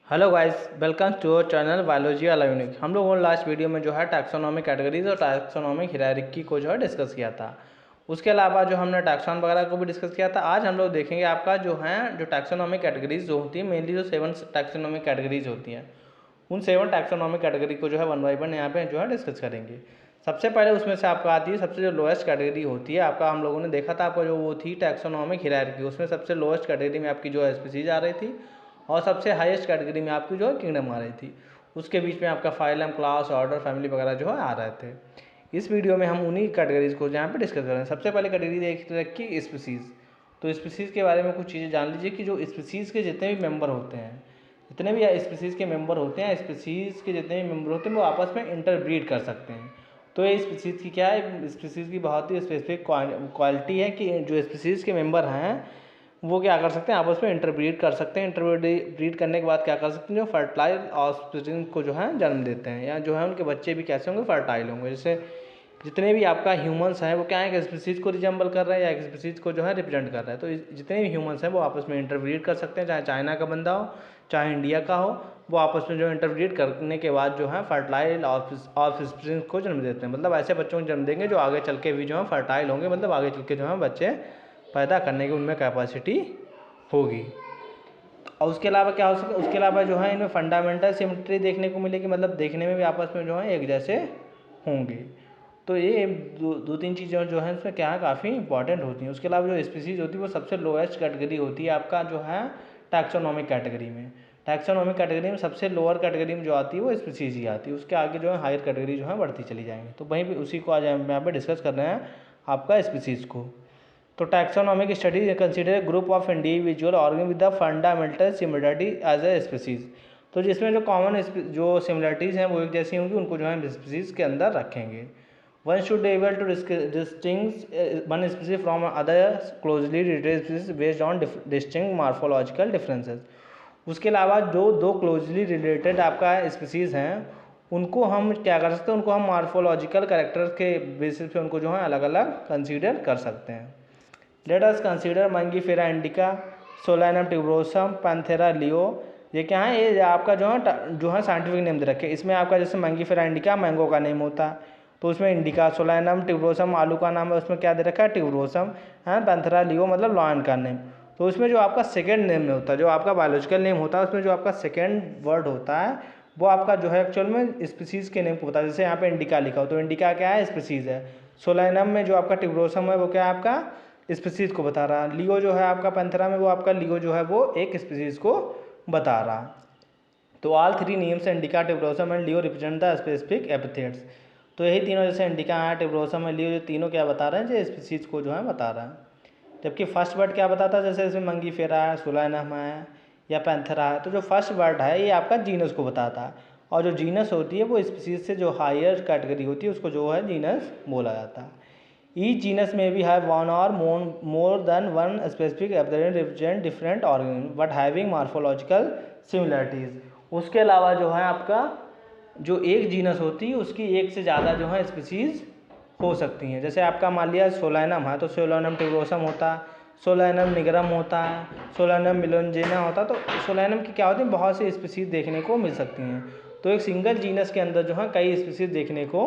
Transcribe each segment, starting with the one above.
Hello guys, welcome to our channel biology वाला unique. हम लोगों ने लास्ट वीडियो में जो है टैक्सोनॉमिक कैटेगरीज और टैक्सोनॉमिक हायरार्की को जो है डिस्कस किया था। उसके अलावा जो हमने टैक्सॉन वगैरह को भी डिस्कस किया था। आज हम लोग देखेंगे आपका जो है जो टैक्सोनॉमिक कैटेगरीज जो होती है, मेनली जो 7 टैक्सोनॉमिक कैटेगरीज होती हैं, उन 7 टैक्सोनॉमिक कैटेगरी को जो है 1 बाय 1 यहाँ पे जो है डिस्कस करेंगे। सबसे पहले उसमें से आपका आती है सबसे जो लोएस्ट कैटेगरी होती है आपका, हम लोगों ने देखा था आपका जो वो थी टैक्सोनॉमिक हायरार्की, उसमें सबसे लोएस्ट कैटेगरी में आपकी जो है स्पीसीज आ रही थी और सबसे हाईएस्ट कैटेगरी में आपकी जो है किंगडम आ रही थी। उसके बीच में आपका फाइलम, क्लास, ऑर्डर, फैमिली वगैरह जो है आ रहे थे। इस वीडियो में हम उन्हीं कैटेगरीज को यहाँ पे डिस्कस कर रहे हैं। सबसे पहले कैटेगरी देख रखी स्पीसीज़। तो स्पीसीज़ के बारे में कुछ चीज़ें जान लीजिए कि जो स्पीसीज़ के जितने भी मेंबर होते हैं, जितने भी स्पीसीज़ के मेंबर होते हैं, स्पीसीज़ के जितने भी मेंबर होते हैं वो आपस में इंटरब्रीड कर सकते हैं। तो ये स्पीसीज़ की क्या है, स्पीसीज़ की बहुत ही स्पेसिफिक क्वालिटी है कि जो स्पीसीज़ के मेंबर हैं वो क्या कर सकते हैं, आपस में इंटरब्रीड कर सकते हैं। इंटरब्रीड करने के बाद क्या कर सकते हैं, जो फर्टाइल ऑफस्प्रिंग को जो है जन्म देते हैं, या जो है उनके बच्चे भी कैसे होंगे, फर्टाइल होंगे। जैसे जितने भी आपका ह्यूमंस हैं वो क्या है, एक स्पीसीज को रिजेंबल कर रहे हैं या एक स्पीसीज को जो है रिप्रेजेंट कर रहा है। तो जितने भी ह्यूमंस हैं वो आपस में इंटरब्रीड कर सकते हैं, चाहे चाइना का बंदा हो चाहे इंडिया का हो, वो आपस में जो इंटरब्रीड करने के बाद जो है फर्टाइल ऑफस्प्रिंग को जन्म देते हैं। मतलब ऐसे बच्चों को जन्म देंगे जो आगे चल के भी जो है फर्टाइल होंगे, मतलब आगे चल के जो है बच्चे पैदा करने की उनमें कैपेसिटी होगी। और उसके अलावा क्या हो सकता है, उसके अलावा जो है इनमें फंडामेंटल सिमिट्री देखने को मिलेगी, मतलब देखने में भी आपस में जो है एक जैसे होंगे। तो ये दो तीन चीज़ें जो हैं इसमें क्या है, काफ़ी इंपॉर्टेंट होती हैं। उसके अलावा जो स्पीसीज होती है वो सबसे लोएस्ट कैटेगरी होती है आपका जो है टैक्सोनॉमिक कैटेगरी में। टैक्सोनॉमिक कैटेगरी में सबसे लोअर कैटेगरी में जो आती है वो स्पीसीज ही आती है। उसके आगे जो है हायर कैटेगरी जो है बढ़ती चली जाएंगी। तो वहीं पर उसी को आज हम यहाँ पे डिस्कस कर रहे हैं आपका स्पीसीज को। तो taxonomic study consider group of individual organism with the fundamental similarity as a species. तो जिसमें जो कॉमन जो सिमिलरिटीज़ हैं वो एक जैसी होंगी, उनको जो है स्पीसीज के अंदर रखेंगे। One should able to distinguish one species from other closely related species based on distinct morphological differences. उसके अलावा जो दो क्लोजली रिलेटेड आपका स्पीसीज हैं उनको हम क्या कर सकते हैं, उनको हम मॉर्फोलॉजिकल कैरेक्टर्स के बेसिस पे उनको जो है अलग अलग कंसीडर कर सकते हैं। Let us consider Mangifera indica, Solanum tuberosum, Panthera leo. ये क्या है, ये आपका जो है साइंटिफिक नेम दे रखे। इसमें आपका जैसे मंगीफेरा इंडिका मैंगो का नेम होता है, तो उसमें इंडिका, सोलानम ट्यूबरोसम आलू का नाम है, उसमें क्या दे रखा है, ट्यूबरोसम है। पैंथेरा लियो मतलब लॉयन का नेम। तो उसमें जो आपका सेकेंड नेम में होता है, जो आपका बायोलॉजिकल नेम होता है, उसमें जो आपका सेकेंड वर्ड होता है वो आपका जो है एक्चुअल में स्पीसीज़ के नेम को होता है। जैसे यहाँ पे इंडिका लिखा हो तो इंडिका क्या है, स्पीसीज़ है। सोलानम में जो आपका ट्यूबरोसम है वो क्या है, आपका स्पीसीज़ को बता रहा है। लियो जो है आपका पैंथेरा में, वो आपका लियो जो है वो एक स्पीसीज़ को बता रहा है। तो all three names indica, tuberosum and Leo represent the specific epithets. तो यही तीनों जैसे इंडिका है, ट्यूबरोसम है, लियो, जो तीनों क्या बता रहे हैं, जो स्पीसीज़ को जो है बता रहा है। जबकि फर्स्ट वर्ड क्या बताता है, जैसे इसमें मंगीफेरा है, सोलानम है या पैंथेरा है, तो जो फर्स्ट वर्ड है ये आपका जीनस को बताता है। और जो जीनस होती है वो स्पीसीज से जो हायर कैटेगरी होती है उसको जो है जीनस बोला जाता है। ईच जीनस में भी हैव वन और more than one specific epithet represent different organism but having morphological similarities. उसके अलावा जो है आपका जो एक जीनस होती है उसकी एक से ज़्यादा जो है स्पीसीज़ हो सकती हैं। जैसे आपका मान लिया सोलानम है तो सोलानम ट्यूबरोसम होता है, सोलानम निगरम होता है, सोलानम मिलोंजेना होता है। तो सोलानम की क्या होती है, बहुत सी स्पीसीज़ देखने को मिल सकती हैं। तो एक सिंगल जीनस के अंदर जो है कई स्पीसीज़ देखने को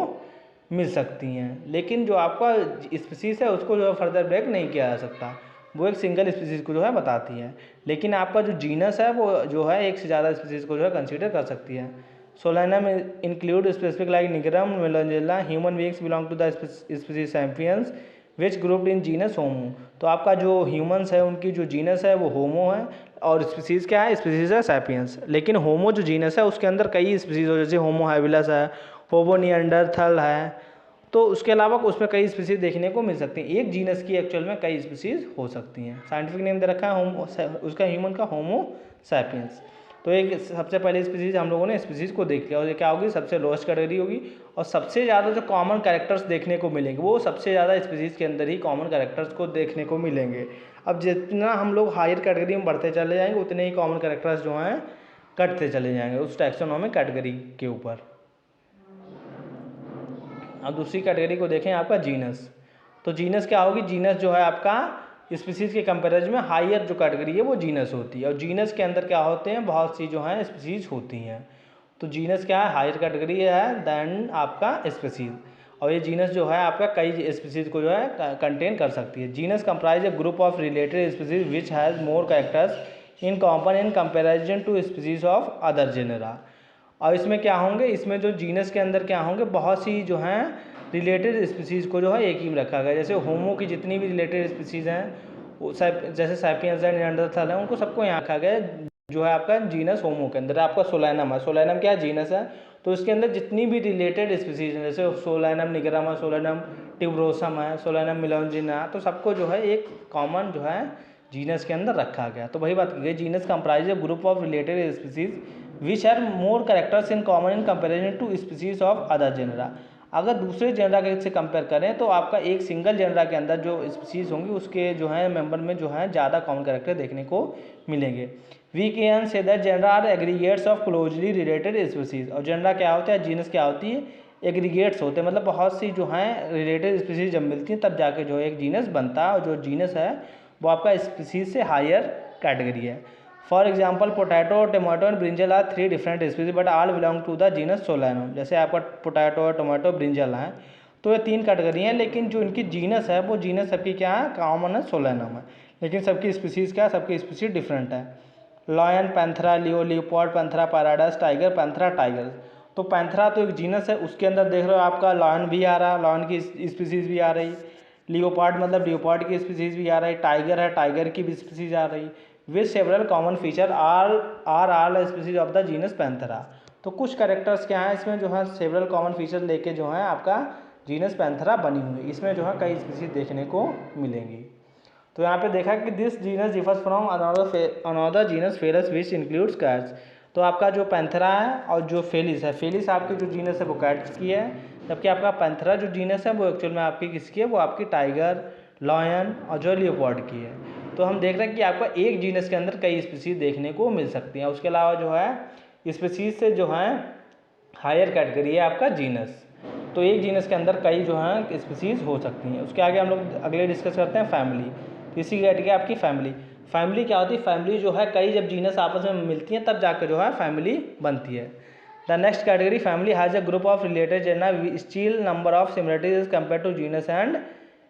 मिल सकती हैं, लेकिन जो आपका स्पीसीज़ है उसको जो है फर्दर ब्रेक नहीं किया जा सकता, वो एक सिंगल स्पीसीज़ को जो है बताती है। लेकिन आपका जो जीनस है वो जो है एक से ज़्यादा स्पीसीज़ को जो है कंसीडर कर सकती है। Solanum include specific like nigrum, melongena. Human beings belong to the species sapiens which grouped in genus Homo. तो आपका जो ह्यूमंस है उनकी जो जीनस है वो होमो है, और स्पीसीज़ क्या है, स्पीसीज़ है सैपियंस। लेकिन होमो जो जीनस है उसके अंदर कई स्पीसीज़ हो, जैसे होमो हैबिलस है, होमो निएंडरथल है। तो उसके अलावा उसमें कई स्पीसीज़ देखने को मिल सकती हैं। एक जीनस की एक्चुअल में कई स्पीसीज़ हो सकती हैं। साइंटिफिक नेम दे रखा है होमो, उसका ह्यूमन का होमो सैपियंस। तो एक सबसे पहले स्पीसीज हम लोगों ने स्पीसीज को देख लिया, और ये क्या होगी, सबसे लोएस्ट कैटेगरी होगी। और सबसे ज़्यादा जो कॉमन कैरेक्टर्स देखने को मिलेंगे वो सबसे ज़्यादा स्पीसीज के अंदर ही कॉमन कैरेक्टर्स को देखने को मिलेंगे। अब जितना हम लोग हायर कैटेगरी में बढ़ते चले जाएंगे उतने ही कॉमन कैरेक्टर्स जो हैं कटते चले जाएंगे उस टैक्सोनॉमिक कैटेगरी के ऊपर। अब दूसरी कैटेगरी को देखें, आपका जीनस। तो जीनस क्या होगी, जीनस जो है आपका स्पीसीज़ के कंपेरिजन में हायर जो कैटेगरी है वो जीनस होती है। और जीनस के अंदर क्या होते हैं, बहुत सी जो हैं स्पीसीज़ होती हैं। तो जीनस क्या है, हायर कैटेगरी है दैन आपका स्पीसीज़। और ये जीनस जो है आपका कई स्पीसीज़ को जो है कंटेन कर सकती है। Genus comprise a group of related species which has more characters in common in comparison to species of other genera. और इसमें क्या होंगे, इसमें जो जीनस के अंदर क्या होंगे, बहुत सी जो हैं रिलेटेड स्पीसीज़ को जो है एक ही में रखा गया। जैसे होमो की जितनी भी रिलेटेड स्पीसीज़ हैं, वो जैसे सैपियंस है, निएंडरथाल है, उनको सबको यहाँ रखा गया है जो है आपका जीनस होमो के अंदर। आपका सोलैनम है, सोलैनम क्या है, जीनस है, तो इसके अंदर जितनी भी रिलेटेड स्पीसीज हैं, जैसे सोलैनम निगरम है, सोलैनम ट्यूबरोसम है, सोलैनम मिलोजिन है, तो सबको जो है एक कॉमन जो है जीनस के अंदर रखा गया। तो वही बात की गई, genus comprise a group of related species which are more characters in common in comparison to species of other genera. अगर दूसरे जेनरा के से कंपेयर करें तो आपका एक सिंगल जेनरा के अंदर जो स्पीसीज होंगी उसके जो है मेंबर में जो है ज़्यादा कॉमन कैरेक्टर देखने को मिलेंगे। We can say that genera are aggregates of closely related species. और जेनरा क्या होता है, जीनस क्या होती है, एग्रीगेट्स होते हैं, मतलब बहुत सी जो हैं रिलेटेड स्पीसीज जब मिलती हैं तब जाके जो है एक जीनस बनता है। और जो जीनस है वो आपका स्पीसीज से हायर कैटेगरी है। For example potato, tomato and brinjal are 3 different species but all belong to the genus Solanum. जैसे आपका पोटैटो, टमाटो, ब्रिंजल हैं, तो ये 3 कैटेगरी हैं, लेकिन जो इनकी जीनस है वो जीनस सबकी क्या है, कॉमन है, सोलैनम है, लेकिन सबकी स्पीसीज क्या है, सबकी स्पीसीज डिफरेंट है। Lion, Panthera, leo, leopard, Panthera, pardus, tiger, Panthera, tiger. तो पैंथरा तो एक जीनस है, उसके अंदर देख रहे हो आपका लॉयन भी आ रहा, लॉयन की स्पीसीज भी आ रही, लियोपार्ड मतलब लियोपार्ड की स्पीसीज भी आ रही, टाइगर है, टाइगर की भी स्पीसीज आ रही, with several common feature all species of the genus Panthera. तो कुछ कैरेक्टर्स क्या हैं इसमें जो है सेवरल कॉमन फीचर लेके जो है आपका जीनस पैंथरा बनी हुई है। इसमें जो है कई स्पीसीज देखने को मिलेंगी। तो यहाँ पे देखा कि this genus differs from another genus Felis which includes cats. तो आपका जो पैंथरा है और जो फेलिस है, फेलिस आपकी जो जीनस है वो कैट्स की है, जबकि आपका पैंथरा जो जीनस है वो एक्चुअल में आपकी किसकी है, वो आपकी टाइगर, लॉयन और जो लियोपार्ड की है। तो हम देख रहे हैं कि आपका एक जीनस के अंदर कई स्पीसीज देखने को मिल सकती हैं। उसके अलावा जो है स्पीसीज से जो है हायर कैटेगरी है आपका जीनस। तो एक जीनस के अंदर कई जो हैं स्पीसीज हो सकती हैं। उसके आगे हम लोग अगले डिस्कस करते हैं फैमिली। इसी कैटेगरी आपकी फैमिली। फैमिली क्या होती है, फैमिली जो है कई जब जीनस आपस में मिलती हैं तब जाकर जो है फैमिली बनती है। The next category family has a group of related genera still number of similarities as compare to genus and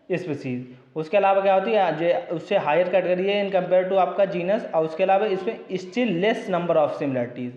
species. उसके अलावा क्या होती है, उससे हायर कैटेगरी है इन कम्पेयर टू आपका जीनस, और उसके अलावा इसमें still less number of similarities.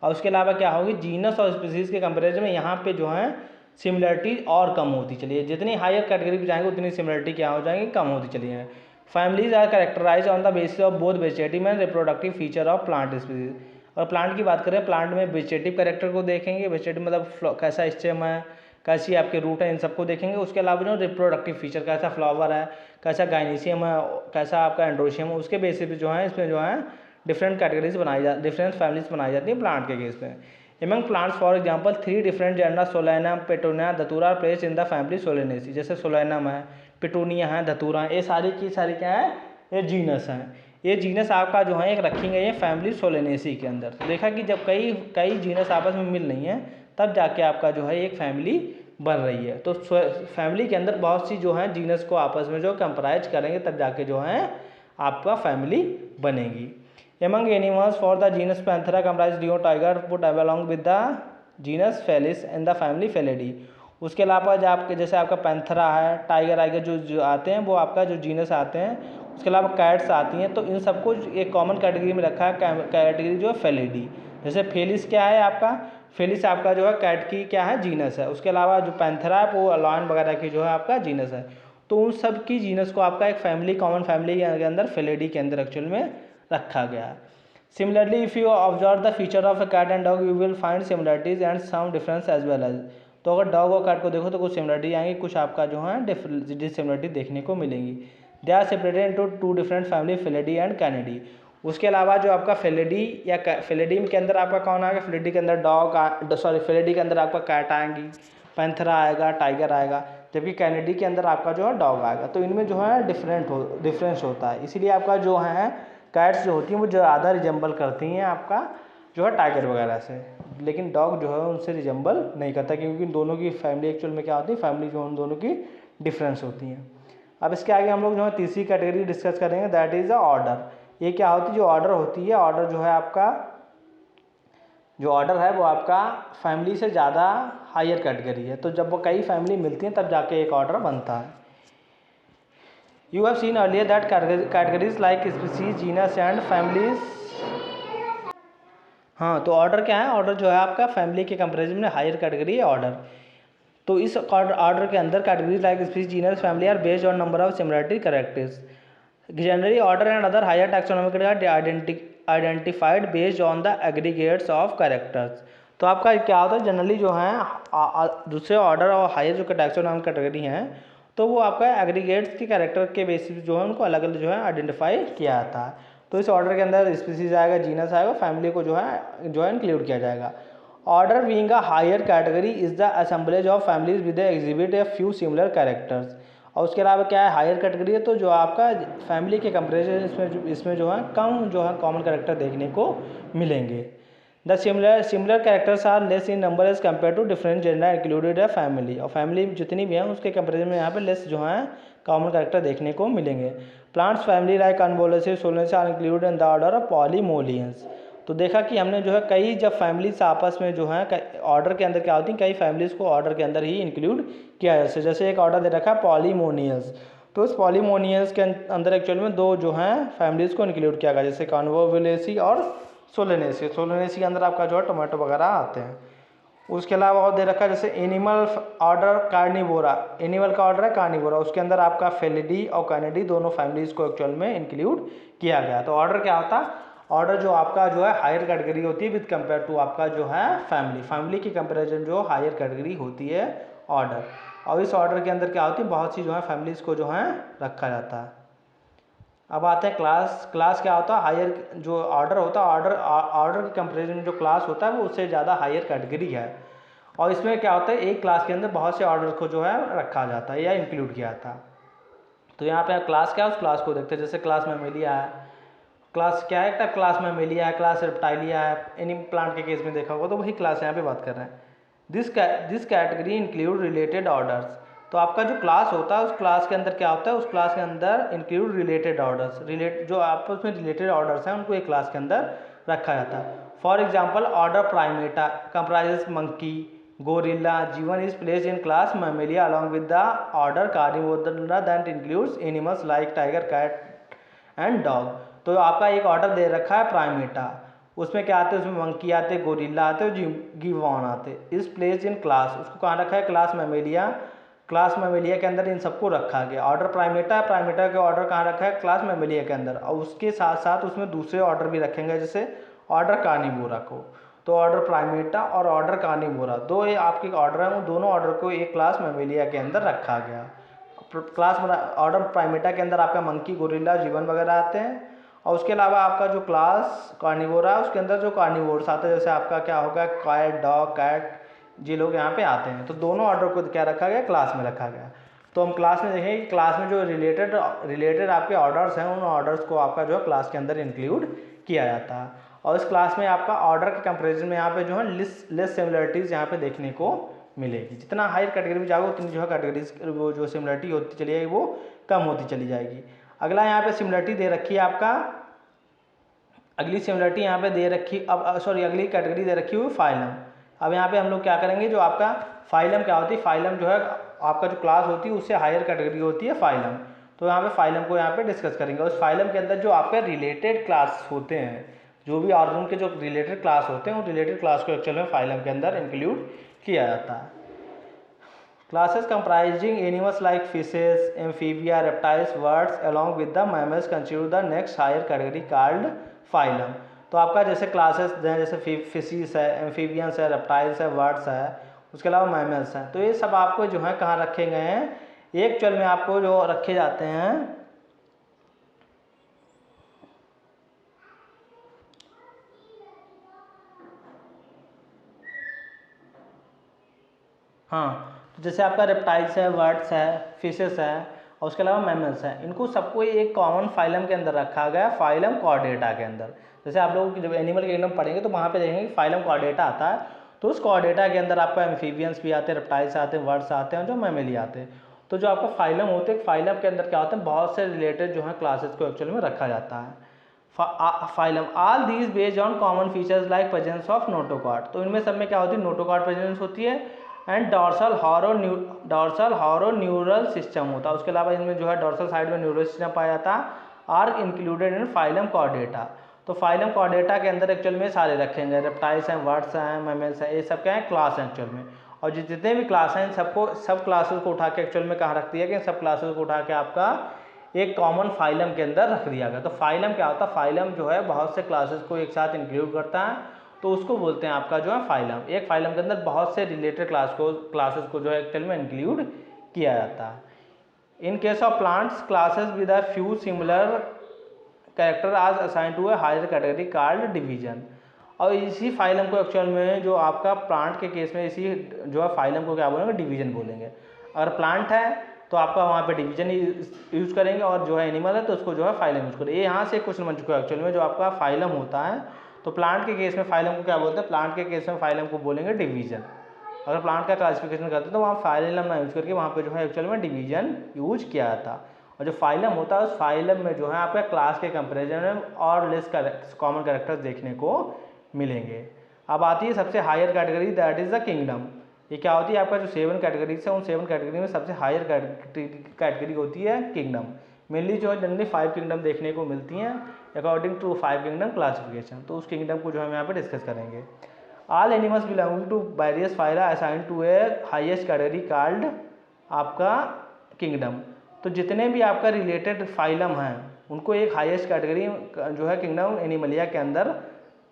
और उसके अलावा क्या होगी, जीनस और स्पीसीज के कंपेरिजन में यहाँ पे जो है सिमिलरिटी और कम होती चली है। जितनी हायर कैटेगरी पे जाएंगे उतनी सिमिलरिटी क्या हो जाएंगी, कम होती चली है। Families are characterize on the basis of both vegetative and reproductive feature of plant species. और प्लांट की बात करें, प्लांट में वेजिटेटिव कैरेक्टर को देखेंगे, वेजिटेटिव मतलब कैसा स्टेम है, कैसी आपके रूट है, इन सबको देखेंगे। उसके अलावा जो रिप्रोडक्टिव फीचर, कैसा फ्लावर है, कैसा गाइनीशियम है, कैसा आपका एंड्रोशियम है, उसके बेसिस पे जो है इसमें जो है डिफरेंट कैटेगरीज डिफरेंट फैमिलीज बनाई जाती है प्लांट के केस में। Among plants for example 3 different genera Solanum, Petunia, Datura are placed in the family Solanaceae. जैसे सोलैनम है, पेटूनिया है, धतूरा है, ये सारी की सारी क्या है, ये जीनस हैं। ये जीनस आपका जो है एक रखी गई है फैमिली सोलेनेसी के अंदर। तो देखा कि जब कई जीनस आपस में मिल रही हैं तब जाके आपका जो है एक फैमिली बन रही है। तो फैमिली के अंदर बहुत सी जो है जीनस को आपस में जो कंपेराइज करेंगे तब जाके जो है आपका फैमिली बनेगी। Among animals for the genus Panthera comprise leo, tiger put along with the genus Felis in the family Felidae. उसके अलावा जो आपके जैसे आपका पैंथरा है, टाइगर आइगर जो आते हैं वो आपका जो जीनस आते हैं। उसके अलावा कैट्स आती हैं, तो इन सबको एक कॉमन कैटेगरी में रखा है, कैटेगरी जो है फेलिडी। जैसे फेलिस क्या है आपका, फेलिस आपका जो है कैट की क्या है, जीनस है। उसके अलावा जो पैंथरा है वो लॉयन वगैरह की जो है आपका जीनस है। तो उन सब की जीनस को आपका एक फैमिली, कॉमन फैमिली के अंदर फेलिडी के अंदर एक्चुअल में रखा गया है। Similarly if you observe the feature of a cat and dog you will find similarities and some difference as well as. तो अगर डॉग और कैट को देखो तो कुछ सिमिलरिटी आएंगी, कुछ आपका जो है डिससिमिलरिटी देखने को मिलेंगी। They are separated into 2 different family, Felidae and Canidae. उसके अलावा जो आपका फेलिडी या फेलिडी के अंदर आपका कौन आएगा, फेलिडी के अंदर फेलिडी के अंदर आपका कैट आएंगी, पैंथरा आएगा, टाइगर आएगा, जबकि कैनिडी के अंदर आपका जो है डॉग आएगा। तो इनमें जो है डिफरेंस होता है। इसीलिए आपका जो है कैट्स जो होती हैं वो ज़्यादा रिजेंबल करती हैं आपका जो है टाइगर वगैरह से, लेकिन डॉग जो है उनसे रिजेंबल नहीं करता, क्योंकि इन दोनों की फैमिली एक्चुअल में क्या होती है, फैमिली जो उन दोनों की डिफरेंस होती हैं। अब इसके आगे हम लोग जो है तीसरी कैटेगरी डिस्कस करेंगे, दैट इज़ अ ऑर्डर। ये क्या होती है, जो ऑर्डर होती है, ऑर्डर जो है आपका, जो ऑर्डर है वो आपका फैमिली से ज़्यादा हायर कैटेगरी है। तो जब वो कई फैमिली मिलती हैं तब जाके एक ऑर्डर बनता है। You have seen earlier that categories like species, genus and families. हाँ, तो ऑर्डर क्या है, ऑर्डर जो है आपका फैमिली के कंपेरिजन में हायर कैटेगरी है ऑर्डर। तो इस ऑर्डर के अंदर categories like species, genus, family are based on number of similarity characters. Generally, order and other higher taxonomical are identified based on the aggregates of characters। तो आपका क्या होता है, जनरली जो है दूसरे ऑर्डर और हायर जो टैक्सोनॉमिक कैटेगरी हैं तो वो आपका एग्रीगेट्स के कैरेक्टर के बेसिस जो है उनको अलग अलग जो है आइडेंटिफाई किया जाता है। तो इस ऑर्डर के अंदर स्पीसीज आएगा, जीनस आएगा, फैमिली को जो है इंक्लूड किया जाएगा। Order being a higher category is the assemblage of families with exhibit a few similar characters. और उसके अलावा क्या है, हायर कैटेगरी है तो जो आपका फैमिली के कंपेरिजन इसमें जो है कम जो है कॉमन कैरेक्टर देखने को मिलेंगे। The similar characters are less in number as compare to different gender included है फैमिली। और फैमिली जितनी भी हैं उसके कंपेरिजन में यहाँ पे लेस जो है कॉमन कैरेक्टर देखने को मिलेंगे। Plants family like Convolvulaceae, Solanaceae are included in the order of Polemoniales. तो देखा कि हमने जो है कई जब फैमिलीज आपस में जो है ऑर्डर के अंदर क्या होती हैं, कई फैमिलीज को ऑर्डर के अंदर ही इंक्लूड किया जाए। जैसे एक ऑर्डर दे रखा है पॉलीमोनियस, तो इस पॉलीमोनियस के अंदर एक्चुअल में दो जो हैं फैमिलीज को इंक्लूड किया गया, जैसे कॉन्वोलुसेसी और सोलेनेसी। सोलेनेसी के अंदर आपका जो है टोमेटो वगैरह आते हैं। उसके अलावा और दे रखा है जैसे एनिमल ऑर्डर कार्निवोरा, एनिमल का ऑर्डर है कार्निवोरा, उसके अंदर आपका फेलिडी और कैनिडी दोनों फैमिलीज को एक्चुअल में इंक्लूड किया गया। तो ऑर्डर क्या होता है, ऑर्डर जो आपका जो है हायर कैटेगरी होती है विद कंपेयर टू आपका जो है फैमिली की कंपेरिजन जो हायर कैटेगरी होती है ऑर्डर। और इस ऑर्डर के अंदर क्या होती है, बहुत सी जो है फैमिलीज को जो है रखा जाता है। अब आते हैं क्लास। क्लास क्या होता है, हायर जो ऑर्डर होता है, ऑर्डर के कंपेरिजन में जो क्लास होता है वो उससे ज़्यादा हायर कैटेगरी है। और इसमें क्या होता है, एक क्लास के अंदर बहुत से ऑर्डर को जो है रखा जाता है या इंक्लूड किया जाता है। तो यहाँ पे क्लास क्या है, उस क्लास को देखते हैं। जैसे क्लास मैमेलिया है, क्लास क्या है, क्लास मैमेलिया है, क्लास रेप्टाइलिया है, एनी प्लांट के केस में देखा होगा तो वही क्लास यहाँ पे बात कर रहे हैं। This category include related orders. तो आपका जो क्लास होता है उस क्लास के अंदर क्या होता है, उस क्लास के अंदर इंक्लूड रिलेटेड ऑर्डर्स, जो आपस में रिलेटेड ऑर्डर्स हैं उनको एक क्लास के अंदर रखा जाता है। For example order Primata comprises monkey, gorilla, gibbon is place in class Mammalia along with the order Carnivora that includes animals like tiger, cat and dog. तो आपका एक ऑर्डर दे रखा है प्राइमेटा, उसमें क्या आते हैं, उसमें मंकी आते, गोरिल्ला आते और गिवॉन आते। इस प्लेस इन क्लास, उसको कहाँ रखा है, क्लास मैमेलिया। क्लास मैमेलिया के अंदर इन सबको रखा गया। ऑर्डर प्राइमेटा, प्राइमेटा के ऑर्डर कहाँ रखा है, क्लास मैमेलिया के अंदर। और उसके साथ साथ उसमें दूसरे ऑर्डर भी रखेंगे, जैसे ऑर्डर कार्निवोरा को। तो ऑर्डर प्राइमेटा और ऑर्डर कार्निवोरा दो ये आपके ऑर्डर हैं, उन दोनों ऑर्डर को एक क्लास मैमेलिया के अंदर रखा गया। क्लास ऑर्डर प्राइमेटा के अंदर आपका मंकी, गोरिल्ला, जीवन वगैरह आते हैं। और उसके अलावा आपका जो क्लास कार्निवोरा उसके अंदर जो कार्निवोर्स आते हैं, जैसे आपका क्या होगा, कैट, डॉग, कैट, ये लोग यहाँ पे आते हैं। तो दोनों ऑर्डर को क्या रखा गया, क्लास में रखा गया। तो हम क्लास में देखेंगे कि क्लास में जो रिलेटेड आपके ऑर्डर्स हैं उन ऑर्डर्स को आपका जो है क्लास के अंदर इंक्लूड किया जाता है। और इस क्लास में आपका ऑर्डर के कंपेरिजन में यहाँ पे जो है लेस सिमिलरिटीज़ यहाँ पे देखने को मिलेगी। जितना हायर कैटेगरी में जाओगे उतनी जो है कैटेगरीज वो जो सिमिलरिटी होती चली जाएगी वो कम होती चली जाएगी। अगला यहाँ पे सिमिलरिटी दे रखी है आपका, अगली सिमिलरिटी यहाँ पे दे रखी, अगली कैटेगरी दे रखी हुई फाइलम। अब यहाँ पे हम लोग क्या करेंगे, जो आपका फाइलम क्या होती है, फाइलम जो है आपका जो क्लास होती है उससे हायर कैटेगरी होती है फाइलम। तो यहाँ पे फाइलम को यहाँ पे डिस्कस करेंगे। उस फाइलम के अंदर जो आपके रिलेटेड क्लास होते हैं, जो भी ऑर्गन के जो रिलेटेड क्लास होते हैं उन रिलेटेड क्लास को एक्चुअल में फाइलम के अंदर इंक्लूड किया जाता है। Classes comprising animals like fishes, amphibia, reptiles, birds along with the mammals constitute the next higher category called phylum। तो आपका जैसे क्लासेस हैं, जैसे फिशेस है, एम्फीबियंस है, रेप्टाइल्स है, बर्ड्स है, उसके अलावा मैमल्स हैं। तो ये सब आपको जो है कहाँ रखे गए हैं, एक चल में आपको जो रखे जाते हैं, हाँ, तो जैसे आपका रेप्टाइल्स है, बर्ड्स है, फिशेस है और उसके अलावा मैमल्स हैं, इनको सबको एक कॉमन फाइलम के अंदर रखा गया, फाइलम कॉर्डेटा के अंदर। जैसे आप लोग जब एनिमल के किंगडम पढ़ेंगे तो वहाँ पे देखेंगे फाइलम कॉर्डेटा आता है। तो उस कॉर्डेटा के अंदर आपका एम्फीबियंस भी आते हैं, रेप्टाइल्स आते हैं, बर्ड्स आते हैं, जो मैमेलिया आते हैं। तो जो आपका फाइलम होते हैं, फाइलम के अंदर क्या होता है, बहुत से रिलेटेड जो है क्लासेस को एक्चुअली में रखा जाता है। Phylum all these based on common features like presence of notochord. तो इनमें सब में क्या होती है, नोटोकॉर्ड प्रेजेंस होती है and dorsal hollow neural system होता है। उसके अलावा इनमें जो है डॉर्सल साइड में न्यूरल सिस्टम पाया जाता है। Are included in phylum Chordata. तो फाइलम कॉर्डेटा के अंदर एक्चुअल में सारे रखेंगे, रेप्टाइल्स हैं, वर्ड्स हैं, मैमल्स हैं, ये सब क्या है, क्लास हैं एक्चुअल में। और जितने भी क्लास हैं सबको, सब क्लासेस को उठा के एक्चुअल में कहाँ रखती है कि सब क्लासेस को उठा के आपका एक कॉमन फाइलम के अंदर रख दिया गया। तो फाइलम क्या होता है, फाइलम जो है बहुत से क्लासेस को एक साथ इंक्लूड करता है, तो उसको बोलते हैं आपका जो है फाइलम। एक फाइलम के अंदर बहुत से रिलेटेड क्लासेस को जो है एक्चुअल में इंक्लूड किया जाता है। In case of plants classes with a few similar character are assigned to a higher category called division. और इसी फाइलम को एक्चुअल में जो आपका प्लांट के केस में इसी जो है फाइलम को क्या बोलेंगे, डिवीजन बोलेंगे। अगर प्लांट है तो आपका वहाँ पे डिवीजन यूज करेंगे, और जो है एनिमल है तो उसको जो है फाइलम यूज करेंगे। ये यहाँ से क्वेश्चन बन चुका है एक्चुअल में, जो आपका फाइलम होता है तो प्लांट के केस में फाइलम को क्या बोलते हैं, प्लांट के केस में फाइलम को बोलेंगे डिवीजन। अगर प्लांट का क्लासिफिकेशन करते हैं तो वहाँ फाइलम ना यूज करके वहाँ पे जो है एक्चुअल में डिवीजन यूज किया जाता। और जो फाइलम होता है उस फाइलम में जो है आपका क्लास के कंपेरिजन में और लेस कॉमन कैरेक्टर्स देखने को मिलेंगे। अब आती है सबसे higher category, that is the kingdom. ये क्या होती है, आपका जो 7 कैटेगरीज है उन 7 कैटेगरी में सबसे हायर कैटेगरी होती है किंगडम। मेनली जो है जनरली 5 किंगडम देखने को मिलती हैं अकॉर्डिंग टू 5 किंगडम क्लासिफिकेशन। तो उस किंगडम को जो हम यहाँ पे डिस्कस करेंगे। All animals belonging to various phyla assign to a highest category called आपका किंगडम। तो जितने भी आपका रिलेटेड फाइलम हैं उनको एक हाईएस्ट कैटेगरी जो है किंगडम एनिमलिया के अंदर,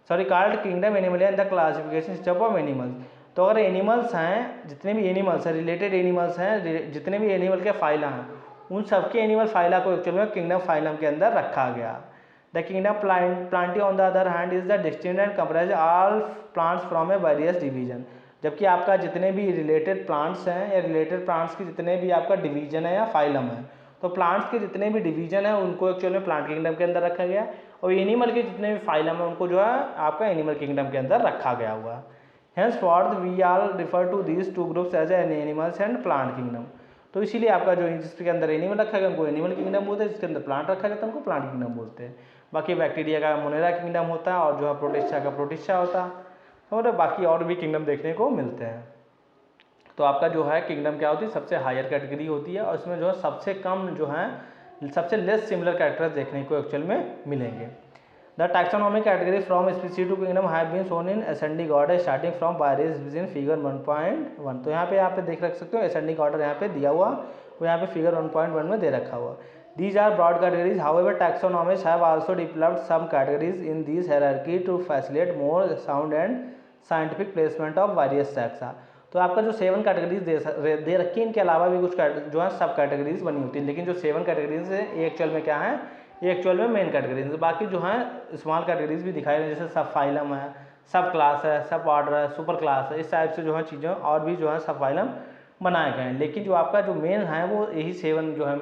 sorry called kingdom Animalia in the classification system of animals. तो अगर एनिमल्स हैं, जितने भी एनिमल्स हैं, रिलेटेड एनिमल्स हैं, जितने भी एनिमल के फाइला हैं, उन सबके एनिमल फाइला को एक्चुअल में किंगडम फाइलम के अंदर रखा गया। The kingdom Plantae on the other hand is the distinct and comprise all plants from A various division. जबकि आपका जितने भी रिलेटेड प्लांट्स हैं या रिलेटेड प्लांट्स की जितने भी आपका डिवीजन है या फाइलम है, तो प्लांट्स के जितने भी डिवीजन है उनको एक्चुअल में प्लांट किंगडम के अंदर रखा गया, और एनिमल के जितने भी फाइलम है उनको जो है आपका एनिमल किंगडम के अंदर रखा गया हुआ। Henceforth we all refer to these two groups as animals and plant kingdom। तो इसीलिए आपका जो जिसके अंदर एनिमल रखा गया उनको एनिमल किंगडम बोलते हैं, जिसके अंदर प्लांट रखा गया तो उनको प्लांट किंगडम बोलते हैं। बाकी बैक्टीरिया का मोनेरा किंगडम होता है, और जो है प्रोटिस्टा का प्रोटिस्टा होता है, और बाकी और भी किंगडम देखने को मिलते हैं। तो आपका जो है किंगडम क्या होती है, सबसे हायर कैटेगरी होती है, और इसमें जो है सबसे कम जो है सबसे लेस सिमिलर कैरेक्टर्स देखने को एक्चुअल में मिलेंगे। The taxonomic category from species to kingdom have been shown in ascending order starting from various in figure 1.1। तो यहाँ पे देख रख सकते हो ascending order यहाँ पे दिया हुआ, वो यहाँ पे figure 1.1 में दे रखा हुआ। These are broad categories, however taxonomists have also developed some categories in these hierarchy to facilitate more sound and scientific placement of various taxa। तो आपका जो 7 कैटेगरीज दे रखी है, इनके अलावा भी कुछ जो है सब कैटेगरीज बनी होती है, लेकिन जो 7 कैटेगरीज है ये एक्चुअल में क्या है, ये एक्चुअल में मेन कैटेगरीज। बाकी जो है स्मॉल कैटेगरीज भी दिखाई रहे, जैसे सब फाइलम है, सब क्लास है, सब ऑर्डर है, सुपर क्लास है, इस टाइप से जो है चीज़ें और भी जो है सब फाइलम बनाए गए हैं। लेकिन जो आपका जो मेन है वो यही 7 जो है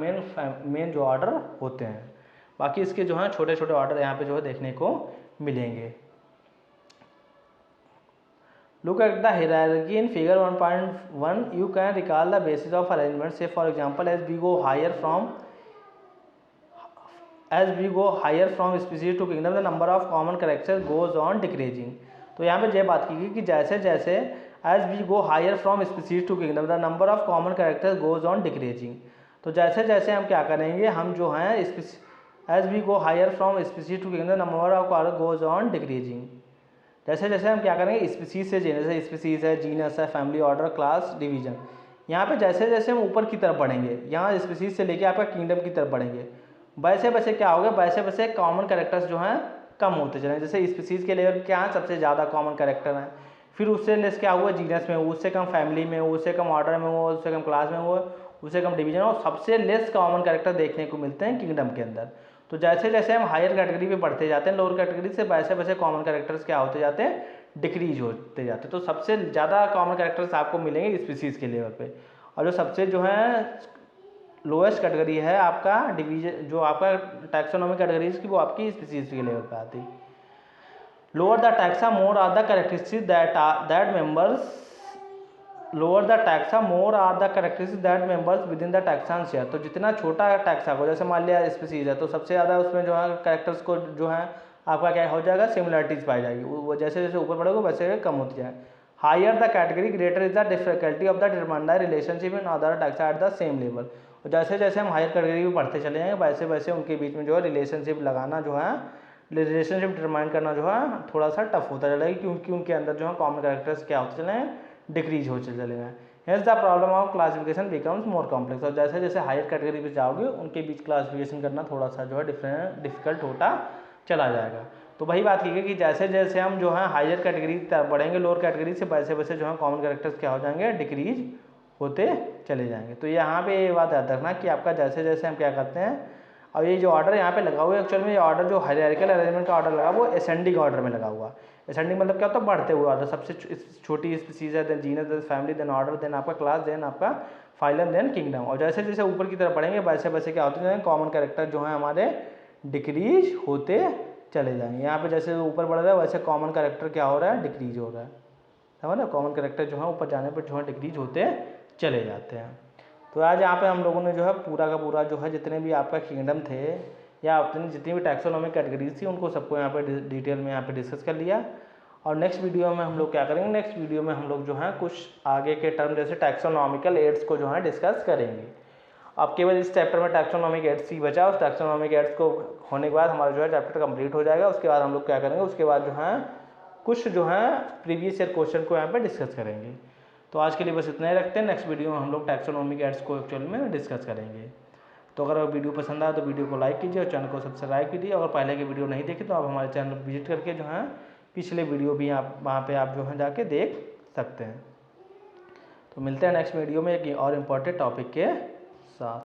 मेन जो ऑर्डर होते हैं। बाकी इसके जो है छोटे छोटे ऑर्डर यहाँ पे जो है देखने को मिलेंगे। Look at the hierarchy in figure 1.1. You can recall the basis of arrangement. Say for example, as we go higher from species to kingdom, the number of common characters goes on decreasing। तो यहाँ पे ये बात की गई कि जैसे जैसे as we go higher from species to kingdom, the number of common characters goes on decreasing। तो जैसे जैसे हम क्या करेंगे, हम जो हैं as we go higher from species to kingdom, the number of characters goes on decreasing। जैसे जैसे हम क्या करेंगे, स्पीसीज से जैसे स्पीसीज है, जीनस है, फैमिली, ऑर्डर, क्लास, डिवीजन, यहाँ पे जैसे जैसे हम ऊपर की तरफ बढ़ेंगे, यहाँ स्पीसीज से लेके आपका किंगडम की तरफ बढ़ेंगे, वैसे वैसे क्या होगा, वैसे वैसे कॉमन कैरेक्टर्स जो हैं कम होते चले। जैसे स्पीसीज के लेवल क्या है, सबसे ज़्यादा कॉमन कैरेक्टर हैं, फिर उससे लेस क्या हुआ, जीनस में, उससे कम फैमिली में, उससे कम ऑर्डर में हुआ, उससे कम क्लास में हुआ, उससे कम डिवीजन, और सबसे लेस कॉमन कैरेक्टर देखने को मिलते हैं किंगडम के अंदर। तो जैसे जैसे हम हायर कैटेगरी पे बढ़ते जाते हैं लोअर कैटेगरी से, वैसे वैसे कॉमन कैरेक्टर्स क्या होते जाते हैं, डिक्रीज होते जाते हैं। तो सबसे ज़्यादा कॉमन कैरेक्टर्स आपको मिलेंगे स्पीसीज के लेवल पे, और जो सबसे जो है लोएस्ट कैटेगरी है आपका डिवीजन, जो आपका टैक्सोनॉमी कैटेगरीज की, वो आपकी स्पीसीज के लेवल पे आती है। Lower the taxa more are the characteristics that members lower the taxa more are the characteristics that members within the taxon share. तो जितना छोटा टैक्सा हो, जैसे मान लिया स्पीसीज है, तो सबसे ज़्यादा उसमें जो है कैरेक्टर्स को जो है आपका क्या हो जाएगा, सिमिलरिटीज पाई जाएगी। वो जैसे जैसे ऊपर बढ़ेगा वैसे कम होती जाए। Higher the category greater is the difficulty of the determine the relationship in other taxa at the same level. और जैसे जैसे हम हायर कैटेगरी में पढ़ते चले जाएंगे वैसे वैसे उनके बीच में जो है रिलेशनशिप लगाना जो है, रिलेशनशिप डिटरमाइन करना जो है थोड़ा सा टफ होता चलेगा, क्योंकि उनके अंदर जो है कॉमन कैरेक्टर्स क्या होते चले हैं, डिक्रीज होते चले गए। Hence the problem of classification becomes more complex. और जैसे जैसे हायर कैटेगरी पे जाओगे उनके बीच क्लासिफिकेशन करना थोड़ा सा जो है डिफिकल्ट होता चला जाएगा। तो वही बात की है कि जैसे जैसे हम जो है हायर कैटेगरी बढ़ेंगे लोअर कैटेगरी से, वैसे वैसे जो है कॉमन कैरेक्टर्स क्या हो जाएंगे, डिक्रीज होते चले जाएंगे। तो यहाँ पे ये बात याद रखना कि आपका जैसे जैसे हम क्या करते हैं, और ये जो ऑर्डर यहाँ पे लगा हुआ है एक्चुअल में, ये ऑर्डर जो हायरार्किकल अरेंजमेंट का ऑर्डर लगा वो असेंडिंग ऑर्डर में लगा हुआ। असेंडिंग मतलब क्या होता है, बढ़ते हुए ऑर्डर, सबसे छोटी स्पीसीज है, then genus, then family, then order, then आपका क्लास, देन आपका फाइलम, देन किंगडम। और जैसे जैसे ऊपर की तरफ बढ़ेंगे वैसे वैसे क्या होते हैं, कॉमन कैरेक्टर जो है हमारे डिक्रीज होते चले जाएंगे। यहाँ पे जैसे ऊपर बढ़ रहा है वैसे कॉमन कैरेक्टर क्या हो रहा है, डिक्रीज हो रहा है। समझ ना, कॉमन कैरेक्टर जो है ऊपर जाने पर जो है डिक्रीज होते चले जाते हैं। तो आज यहाँ पे हम लोगों ने जो है पूरा का पूरा जो है जितने भी आपका किंगडम थे या अपनी जितनी भी टैक्सोनॉमिक कैटेगरीज थी उनको सबको यहाँ पे डिटेल में यहाँ पे डिस्कस कर लिया। और नेक्स्ट वीडियो में हम लोग क्या करेंगे, नेक्स्ट वीडियो में हम लोग जो है कुछ आगे के टर्म जैसे टैक्सोनॉमिकल एड्स को जो है डिस्कस करेंगे। अब केवल इस चैप्टर में टैक्सोनॉमिक एड्स ही बचा, उस टैक्सोनॉमिक एड्स को होने के बाद हमारा जो है चैप्टर कंप्लीट हो जाएगा। उसके बाद हम लोग क्या करेंगे, उसके बाद जो है कुछ जो है प्रीवियस ईयर क्वेश्चन को यहाँ पे डिस्कस करेंगे। तो आज के लिए बस इतना ही रखते हैं। नेक्स्ट वीडियो में हम लोग टैक्सोनॉमिक एड्स को एक्चुअल में डिस्कस करेंगे। तो अगर वीडियो पसंद आए तो वीडियो को लाइक कीजिए और चैनल को सब्सक्राइब कीजिए। अगर पहले की वीडियो नहीं देखी तो आप हमारे चैनल पर विजिट करके जो है पिछले वीडियो भी आप वहाँ पे आप जो है जाके देख सकते हैं। तो मिलते हैं नेक्स्ट वीडियो में एक और इम्पोर्टेंट टॉपिक के साथ।